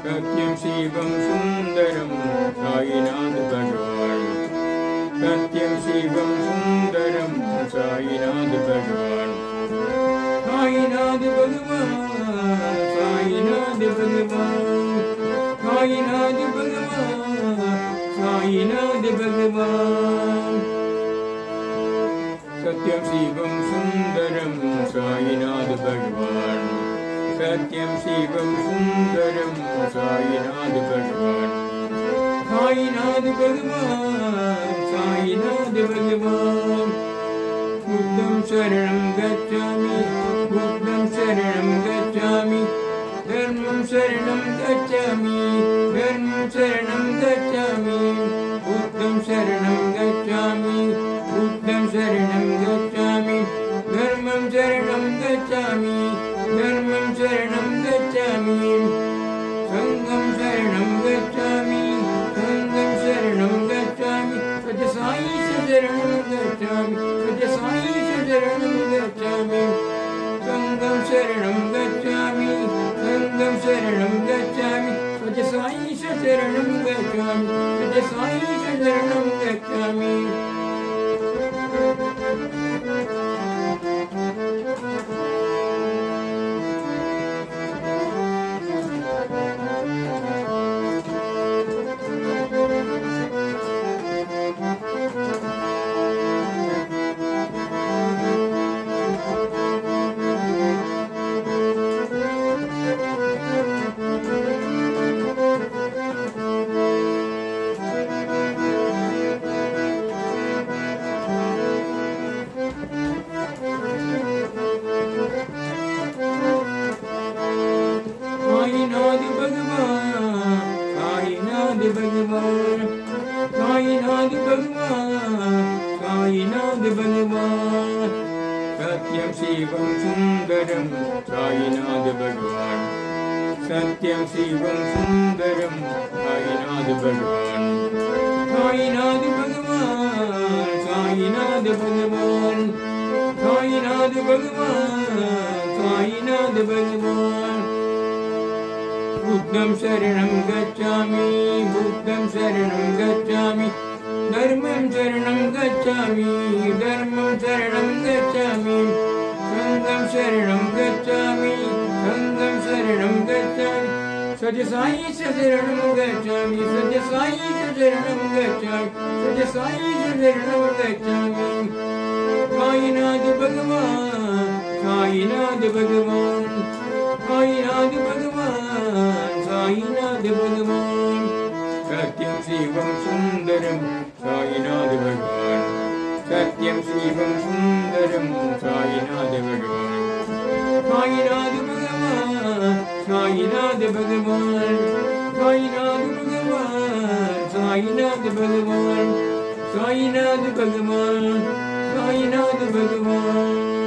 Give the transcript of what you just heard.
सत्यं शिवं सुंदरं साईनाथ भगवान सत्यं शिवं सुंदरं साईनाथ भगवान साईनाथ भगवान साईनाथ भगवान साईनाथ भगवान साईनाथ भगवान सत्यं शिवं सुंदरं साईनाथ भगवान सत्यं शिवं सुंदरं साईनाथ भगवान साईनाथ भगवान साईनाथ भगवान बुद्धं शरणं गच्छामि बुद्धं शरणं गच्छामि धर्मं शरणं गच्छामि धर्मं शरणं गच्छामि बुद्धं शरणं गच्छामि बुद्धं शरणं गच्छामि धर्मं शरणं गच्छामि धर्मं शरणं गच्छामि संघं शरणं गच्छामि संघं शरणं गच्छामि सत्य साई शरणं गच्छामि सत्य साई शरणं गच्छामि संघं शरणं गच्छामि संघं शरणं गच्छामि सत्य साई शरणं गच्छामि सत्य साई शरणं गच्छामि साईनाथ भगवान साईनाथ भगवान सत्यं शिवं सुंदरं साईनाथ भगवान सत्यं शिवं सुंदरं साईनाथ भगवान साईनाथ भगवान साईनाथ भगवान साईनाथ भगवान साईनाथ भगवान बुद्धं शरणं गच्छामि बुद्धं शरणं गच्छामि धर्मं शरणं गच्छामि धर्मं शरणं गच्छामि संघं शरणं गच्छामि संघं शरणं गच्छामि सत्य साई शरणं गच्छामि सत्य साई शरणं गच्छामि सत्य साई शरणं गच्छामि साईनाथ भगवान साईनाथ भगवान साईनाथ भगवान साईनाथ भगवान सत्यं शिवं सुंदरं साईनाथ भगवान सत्यं शिवं सुंदरं साईनाथ भगवान साईनाथ भगवान साईनाथ भगवान साईनाथ भगवान साईनाथ भगवान साईनाथ भगवान साईनाथ भगवान